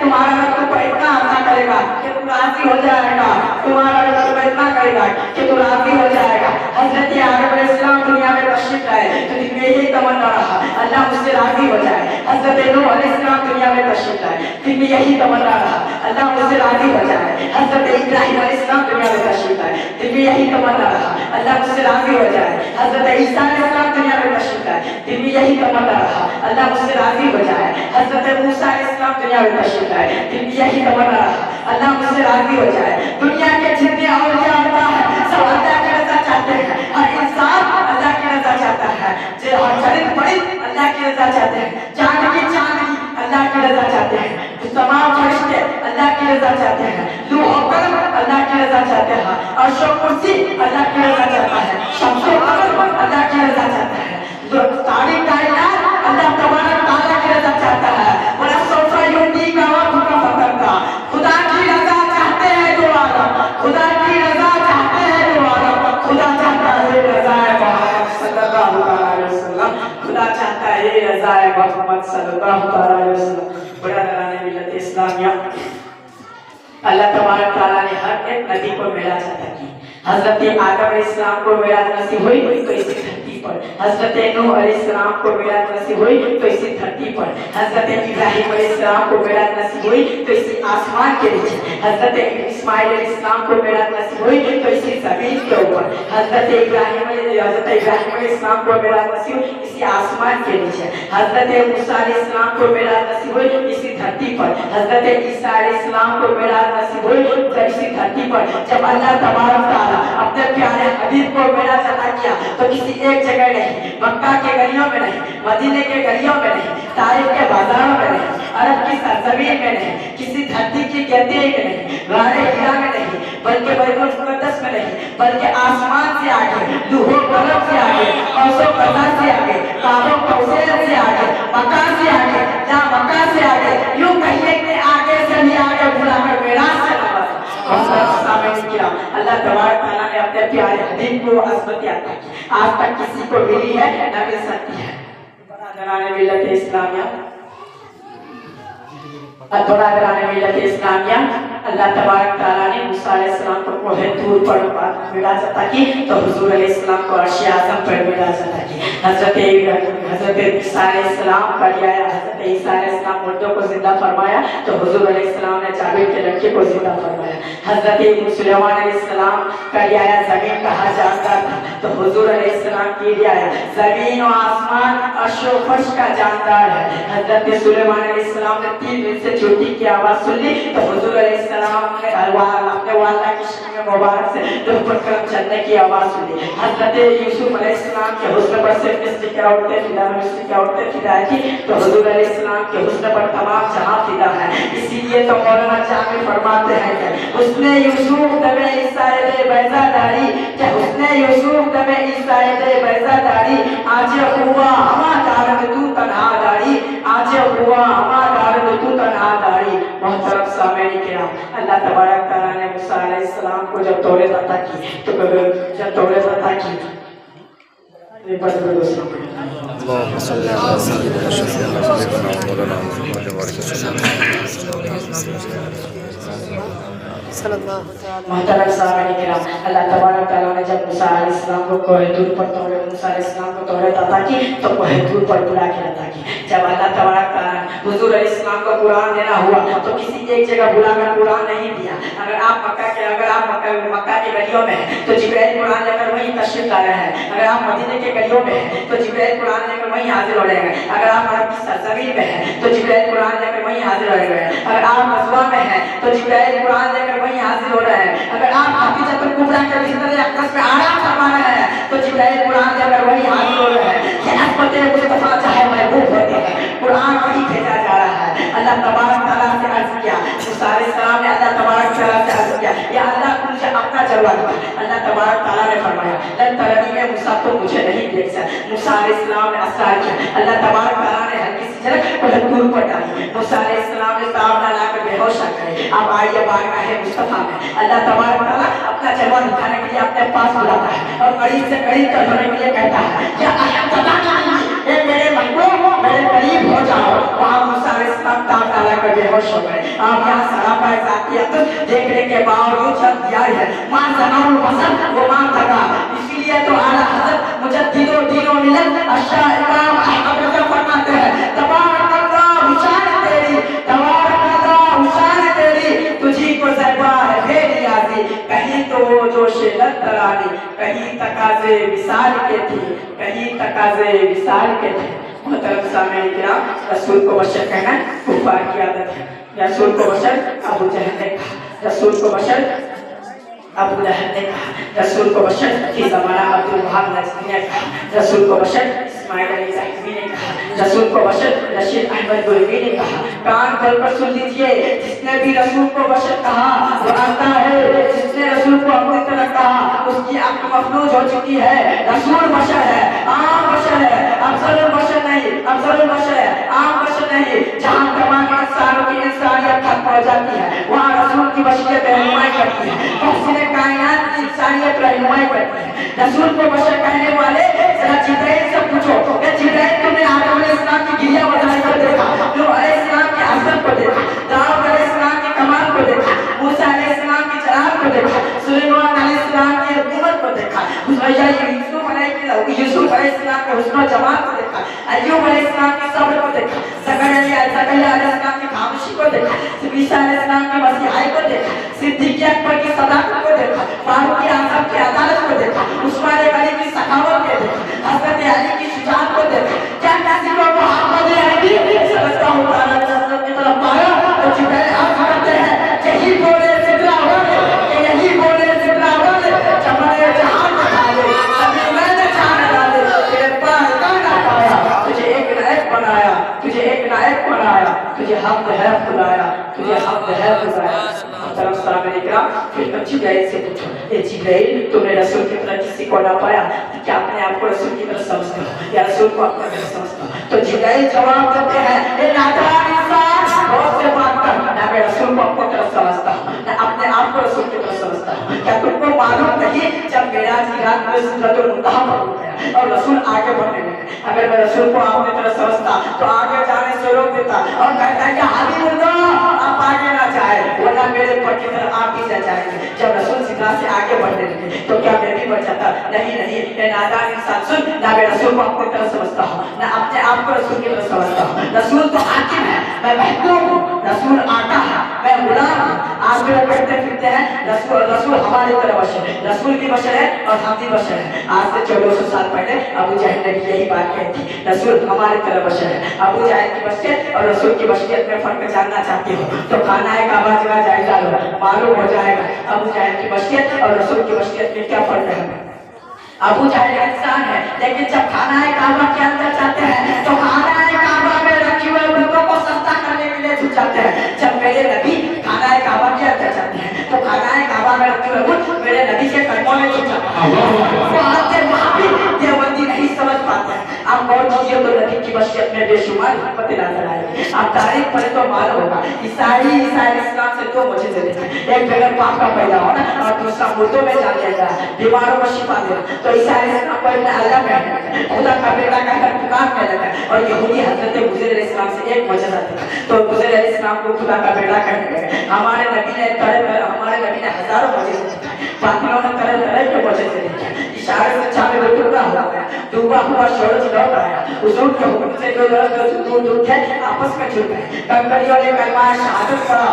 تمہارا رب تم کو اتنا عطا کرے گا کہ تم راضی ہو جائے گا، تمہارا رب تم کو اتنا کرے گا کہ تم راضی ہو جائے گا۔ حضرت آدم علیہ السلام دنیا میں تشریف لائے تو دل میں یہی تمنا رہا اللہ مجھ سے راضی ہو جائے۔ حضرت نوح علیہ السلام دنیا میں تشریف لائے، دل میں یہی تمنا رہا اللہ مجھ سے راضی ہو جائے۔ حضرت ابراہیم علیہ السلام دنیا میں تشریف لائے، دل میں یہی تمنا رہا اللہ مجھ سے راضی ہو جائے۔ حضرت عیسیٰ علیہ السلام دنیا میں تشریف لائے، دل میں یہی تمنا رہا اللہ مجھ سے راضی ہو جائے۔ حضرت موسیٰ علیہ السلام دنیا میں تشریف لائے، دل میں یہی تمنا رہا اللہ مجھ سے راضی ہو جائے۔ دنیا کے جتنے اولیاء اللہ ہیں سب اللہ کی رضا چاہتے ہیں، ہر انسان اللہ کی رضا چاہتا ہے، ہر چرند پرند اللہ کی رضا چاہتے ہیں، چاند کی چاندنی اللہ کی رضا چاہتے ہیں، تمام فرشتے اللہ کی رضا چاہتے ہیں، لوح و قلم اللہ کی رضا چاہتے ہیں، عرش و کرسی اللہ کی رضا چاہتا ہے، شمس و قمر اللہ کی رضا چاہتا ہے، ساری کائنات اللہ تبارک تعالیٰ کی رضا چاہتا ہے۔ وَلَسَوْفَ يُعْطِيكَ رَبُّكَ فَتَرْضَىٰ، خدا کی رضا چاہتے ہیں جو عالم، خدا کی رضا چاہتے ہیں جو عالم، خدا چاہتا ہے رضا محمد صلی اللہ علیہ وسلم، خدا چاہتا ہے رضا محمد صلی اللہ علیہ وسلم۔ برادران ملت اسلامیہ، اللہ تبارک تعالیٰ نے ہر ایک نبی کو معراج عطا کی۔ حضرت آدم علیہ السلام کو معراج نصیب ہوئی تو اسی دھرتی پر، حضرت نوح علیہ السلام کو معراج نصیب ہوئی تو اسی دھرتی پر، حضرت ابراہیم علیہ السلام کو معراج نصیب ہوئی تو اسی آسمان کے نیچے، حضرت اسماعیل علیہ السلام کو معراج نصیب ہوئی تو اسی زمین کے اوپر، حضرت ابراہیم علیہ السلام کو معراج نصیب ہوئی اسی آسمان کے نیچے، حضرت موسیٰ علیہ السلام کو معراج نصیب ہوئی اسی دھرتی پر، حضرت عیسیٰ علیہ السلام کو معراج نصیب ہوئی تو اسی دھرتی پر۔ جب اللہ تبارک تعالیٰ اپنے پیارے حبیب کو معراج عطا کیا تو کسی ایک جگہ نہیں، مکہ کے گلیوں میں نہیں، مدینے کے گلیوں میں نہیں، طائف کے بازاروں میں نہیں، عرب کی سرزمین میں نہیں، کسی دھرتی کی گہرائی میں نہیں، غار ہرا میں نہیں، بلکہ بیت المقدس میں نہیں، بلکہ آسمان سے آگے، لوح و قلم سے آگے، قوس و قزح سے آگے، قاب و قوسین سے آگے، مکہ سے آگے، یا مکہ سے آگے، یوں کہیے کہ آگے سے بھی آگے بلا کر معراج سے اللہ تبارک تعالیٰ نے اپنے پیارے حبیب کو عظمت عطا کی، آج تک کسی کو ملی ہے نہ مل سکتی ہے۔ برادران ملت اسلامیہ، اللہ تبارک تعالیٰ نے موسیٰ علیہ السلام کو کوہ طور پر معراج عطا کی تو حضور علیہ السلام کو عرش اعظم پر معراج عطا کی۔ حضرت عیسیٰ علیہ السلام کا لیا، حضرت عیسیٰ علیہ السلام مردوں کو زندہ فرمایا تو حضور علیہ السلام نے جابر کے لڑکے کو زندہ فرمایا۔ حضرت سلیمان علیہ السلام کا لیا زمین کا ہر جاندار تھا تو حضور علیہ السلام کی لیا زمین و آسمان عرش و فرش کا جاندار ہے۔ حضرت سلیمان علیہ السلام نے 3 دن سے چوٹی کی آواز سن لی تو حضور علیہ السلام نے اپنے والدہ کی شکل مبارک سے روح پر کرم چلنے کی آواز سنی۔ حضرت یوسف علیہ السلام کے حسن پر سے مصر کے عورتیں فدا کی تو حضور علیہ السلام کے حسن پر تمام جہاں فدا ہے۔ اسی لیے تو مولانا جامی فرماتے ہیں کہ حسن یوسف دم عیسیٰ بیضا داری، کہ حسن یوسف دم عیسیٰ بیضا داری، آج ہوا ہما دارد تو تنہا داری، آج ہوا ہما دارد تو تنہا داری۔ محترم سامعین کرام، اللہ تبارک تعالیٰ نے موسیٰ علیہ السلام کو جب توریت عطا کی تو جب توریت عطا کی اللهم صل على سيدنا شفيعنا مولانا محمد محترم سامعین کرام، اللہ تبارک تعالیٰ نے جب موسیٰ علیہ السلام کو کوہ طور پر موسیٰ علیہ السلام کو توریت عطا کی تو کوہ طور پر بلا کے عطا کی۔ جب اللہ تبارک تعالیٰ نے حضور علیہ السلام کو قرآن دینا ہوا تو کسی ایک جگہ بلا کر قرآن نہیں دیا۔ اگر آپ مکہ کے گلیوں میں ہیں تو جبرائیل قرآن لے کر وہیں تشریف لا رہے ہیں، اگر آپ مدینے کے گلیوں میں ہیں تو جبرائیل قرآن لے کر وہیں حاضر ہو رہے ہیں، اگر آپ عرب کی سرزمین میں ہیں تو جبرائیل قرآن لے کر وہیں حاضر ہو رہے ہیں، اگر آپ غزوہ میں ہیں تو جبرائیل قرآن لے کر وہیں حاضر ہو رہے ہیں، اگر آپ حقیقت الکبریٰ کے بستر اقدس میں آرام فرما رہے ہیں تو جبرائیل قرآن لے کر وہیں حاضر ہو رہے ہیں۔ یہ عظمت مصطفیٰ چاہے محبوب ہوتے ہیں، قرآن وہی بھیجا جا رہا ہے۔ اللہ تبارک تعالیٰ سے عرض کیا، موسیٰ علیہ السلام نے اللہ تبارک تعالیٰ سے عرض کیا یا اللہ مجھے اپنا جلوہ دکھا۔ اللہ تبارک تعالیٰ نے فرمایا لن ترنی میں موسیٰ تو مجھے نہیں دیکھ سکتے۔ موسیٰ علیہ السلام نے اصرار کیا، اللہ تبارک تعالیٰ نے ہلکی سی جھلک کوہ طور پر ڈالی۔ موسیٰ علیہ السلام نے سامنا لا کر بے ہوش رکھ گئے۔ اب آئیے بارگاہ مصطفیٰ میں اللہ تبارک تعالیٰ اپنا جلوہ دکھانے کے لیے اپنے پاس بلاتا ہے اور قریب سے قریب تر ہونے کے لیے کہتا ہے یا اے میرے محبوب میرے قریب ہو جاؤ۔ وہاں موسیٰ علیہ السلام तार डाला कर बेहोश हो गए। आप यहाँ सरापा ज़ातियत देखने के बावजूद जब दिया है मां ज़नाउल बसर वो मां थका। इसीलिए तो आला हज़रत मुजद्दिदो दीनो मिलत अशा इमाम अहमद रज़ा फरमाते हैं तबारकल्लाह हुशान तेरी, तबारकल्लाह हुशान तेरी, तुझी को ज़रबा है बेनियाज़ी। कहीं तो वो जोश लतरानी, कहीं तकाज़े विसाल के थी, कहीं तकाज़े विसाल के थे। मोहतरम सामईन किराम, रसूल को बशर कहना कुफार की आदत है। रसूल को बशर अबू जहल ने कहा, रसूल को बशर अबू लहब ने कहा, रसूल को बशर की ज़माना अब्दुल वहाब नज़वी ने कहा, रसूल को बशर इस्माइल अली ज़हवी ने कहा, रसूल को बशर रशीद अहमद गुलवी ने कहा। कान खोल कर सुन लीजिए, जिसने भी रसूल को बशर कहा वो आता है, जिसने रसूल को अपनी तरह कहा उसकी अक्ल मफलूज हो चुकी है। रसूल बशर है, आम बशर है, अफजलुल बशर नहीं, अफजलुल बशर है, आम बशर नहीं। जहाँ तमाम इंसानों की इंसानियत खत्म हो जाती है वहाँ रसूल की बशरियत रहनुमाई करती है, मुहसिन कायनात की इंसानियत रहनुमाई करती है। रसूल को बशर कहने वाले जरा जिब्राइल से पूछो कि जिब्राइल तुमने आदम अलैहिस्सलाम की गिरिया बजाई को देखा, नूह अलैहिस्सलाम की हसरत को देखा, दाऊद अलैहिस्सलाम की कमाल को देखा, मूसा अलैहिस्सलाम की जलाल को देखा, सुलेमान अलैहिस्सलाम की हुकूमत को देखा, यूसुफ अलैहिस्सलाम के हुस्न जमाल को देखा, अय्यूब अलैहिस्सलाम के सब्र को देखा, ज़करिया अलैहिस्सलाम की खामोशी को देखा, ईसा अलैहिस्सलाम की मसीहाई को देखा, सिद्दीक़ अकबर की सदाकत को देखा, फारूक आज़म की अदालत को देखा, उस्मान गनी की सखावत को देखा, हज़रत अली की शुजाअत को देखा। क्या किसी को मोहम्मद अली सल्लल्लाहु अलैहि वसल्लम की तरफ पाया तो जिब्राइल अर्ज़ करते हैं यही बोले सिदरा वाले, यही बोले सिदरा वाले, जमाने जहां में खाले सभी मैंने जान डाले, तेरे पास ना पाया, तुझे एक ना एक बनाया, तुझे एक ना एक बनाया, तुझे हक़ है खुलाया, तुझे हक़ है खुलाया। मोहतरम सामईन किराम, फिर जिब्राइल से पूछो ये जिब्राइल तुमने रसूल की तरह किसी को ना पाया तो क्या अपने आप को रसूल की तरह समझते हो या रसूल को अपने तरह समझते हो? तो जिब्राइल जवाब देते हैं ये नादान इंसान बहुत से बात कर, ना मैं रसूल को अपनी तरह समझता हूँ ना अपने आप को रसूल की तरह समझता हूँ। क्या तुमको मालूम नहीं जब मेराज की रात में सिदरतुल मुंतहा पर गया और रसूल आगे बढ़ने लगे, अगर मैं रसूल को अपनी तरह समझता तो आगे जाने से रोक देता और कहता कि हबीबुल्लाह आप आगे ना जाए वरना मेरे पर की तरह आप भी जाएंगे। जब रसूल सिदरा से आगे बढ़ने लगे तो क्या मैं भी बढ़ जाता? नहीं नहीं, मैं नादान इंसान सुन, ना मैं रसूल को अपनी तरह समझता हूँ ना अपने आप को रसूल की तरह समझता हूँ। रसूल तो हाकिम है, मैं महकूम हूँ, रसूल आका है, मैं गुलाम हूँ। आप लोग कहते फिरते हैं रसूल हमारी तरह बशर है, रसूल भी बशर है और हम भी बशर है। आज से 1400 साल पहले अबू जहल ने यही बात कही थी, रसूल हमारी तरह बशर है। अबू जहल की बशरियत और रसूल की बशरियत में फर्क जानना चाहते हो तो खाना काबा जगह जायजा लो, मालूम हो जाएगा अबू जहल की बशरियत और रसूल की बशरियत में क्या फर्क है। अबू जहल इंसान है लेकिन जब खाना काबा के अंदर जाते हैं तो खाना काबा में रखी हुए बुतों को सस्ता करने के लिए झुक जाते हैं। जब मेरे नबी खाना काबा के अंदर जाते हैं तो खाना काबा में रखे हुए बुत मेरे नबी के कदमों में झुक जाते हैं। देवबंदी नहीं समझ पाते हैं। आप गौर कीजिए तो नबी की बशरियत में बेशुमार हिकमतें नजर आएगी। आप तारीफ पढ़े तो मालूम होगा ईसाई इस्लाम से दो मुझे देते हैं, एक बगैर पाप का पैदा होना और दूसरा मुर्दों में जान देना, बीमारों को शिफा देना। तो ईसाई इस्लाम को अल्लाह में खुदा का बेटा कहकर पुकारने लगा और यहूदी हजरत गुज़र अलैहिस्सलाम से एक मौजज़ा था तो गुज़र अलैहिस्सलाम को खुदा का बेटा कहने लगे। हमारे नबी ने हजारों मौजज़े दिखाए, बातिलों ने तरह तरह के मौजज़े दिखाए। इशारे से चाहे वो टुकड़ा हो गया, डूबा हुआ सूरज लौट आया, हुजूर के हुक्म से जो दूर थे आपस में जुड़ गए। कंकड़ियों ने कलमा शहादत पढ़ा,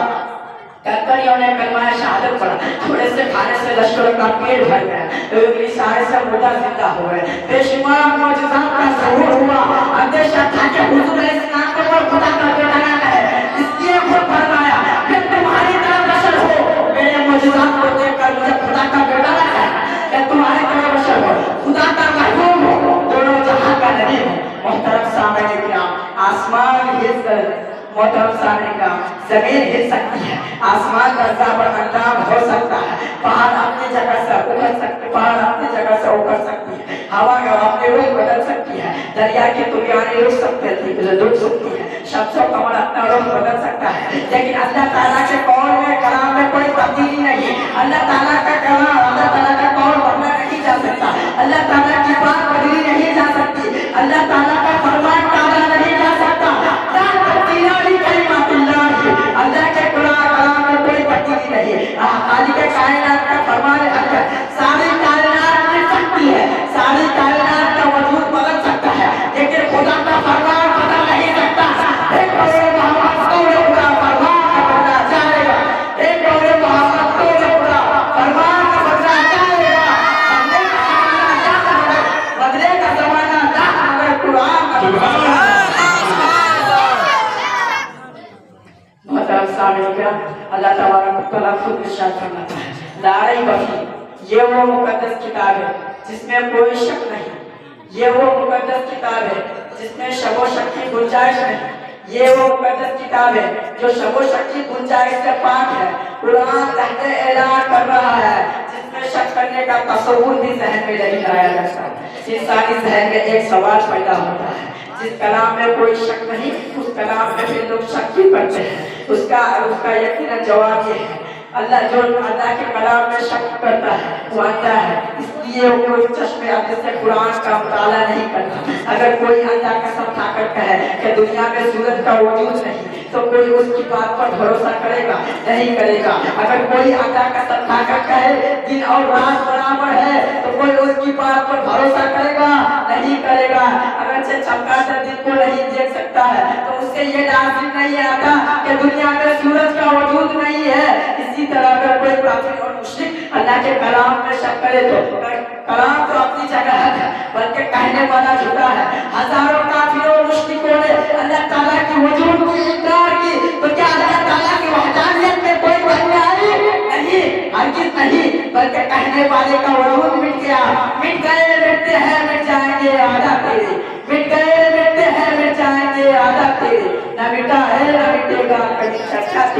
कंकड़ियों ने कलमा शहादत पढ़ा, थोड़े से खाने से लश्करों का पेट भर गया, तो इशारे से मुर्दा जिंदा हो गए। बेशुमार मौजज़ात का ज़हूर हुआ। अंदेशा था कि हुजूर अलैहिस्सलाम को वो खुदा का बेटा ना है, इसलिए खुद फरमाया कि तुम्हारी तरह बशर हो, मेरे मौजज़ात को देखकर मुझे खुदा का बेटा ना है, कि तुम्हारी तरह बशर हो, खुदा का महबूब हो, दोनों जहां का नबी हो। मोहतरम सामईन किराम, आसमान मोहतरम सामईन किराम, जमीन हिल सकती है, आसमान दर्जा पर अंदाज हो सकता है, पहाड़ अपनी जगह से उखड़ सकते, पहाड़ अपनी जगह से उखड़ सकती है, हवा का अपनी रुख बदल सकती है, दरिया की तुरियानी रुक सकती है, शम्सो कमर अपना रुख बदल सकता है, लेकिन अल्लाह ताला के कौल में कलाम में कोई तब्दीली नहीं। अल्लाह ताला का कलाम, अल्लाह ताला का कौल बदला नहीं जा सकता, अल्लाह ताला की बात बदली नहीं जा सकती, अल्लाह ताला का फरमान टाला नहीं जा सकता। ला तब्दीला ली कलिमा गया, अल्लाह तबारक व तआला खुद इरशाद फरमाता है, ला रैब फीह, ये वो मुकद्दस किताब है जिसमें कोई शक नहीं, ये वो मुकद्दस किताब है जिसमें शबो शक की गुंजाइश नहीं, ये वो मुकद्दस किताब है जो शबो शक की गुंजाइश से पाक है। कुरान तहते ऐलान कर रहा है जिसमें शक करने का तसव्वुर भी जहन में नहीं लाया जा सकता। इंसानी जहन में एक सवाल पैदा होता है, जिस कलाम में कोई शक नहीं उस कलाम में भी लोग शक भी करते हैं। उसका यकीनन जवाब ये है, अल्लाह जो अल्लाह के कलाम में शक करता है वो अंधा है, इसलिए वो कोई चश्मे अब्द से कुरान का मुताला नहीं करता। अगर कोई अल्लाह कसम खाकर कहे कि दुनिया में सूरज का वजूद नहीं, तो कोई उसकी बात पर भरोसा करेगा नहीं करेगा। अगर कोई अल्लाह कसम खाकर कहे दिन और रात बराबर है, तो कोई उसकी बात पर भरोसा करेगा नहीं करेगा। अगर से चमकाता दिन को नहीं देख सकता है, तो उससे ये लाजिम नहीं आता कि दुनिया में सूरज का वजूद नहीं है। इसी तरह अगर कोई काफिर और मुश्रिक अल्लाह के कलाम में शक करे तो कलाम तो अपनी जगह है, बल्कि कहने वाला झूठा है। हजारों काफिरों और मुश्रिकों ने अल्लाह ताला की वजूद की इनकार की, तो क्या अल्लाह ताला की वहदानियत में कोई कमी आई? नहीं, हरगिज़ नहीं, बल्कि कहने वाले का वजूद मिट गया। मिट गए मिटते हैं मिट जाएंगे आधा तेरे, मिट गए मिटते हैं मिट जाएंगे आधा तेरे, न मिटा है न मिटेगा कभी चर्चा।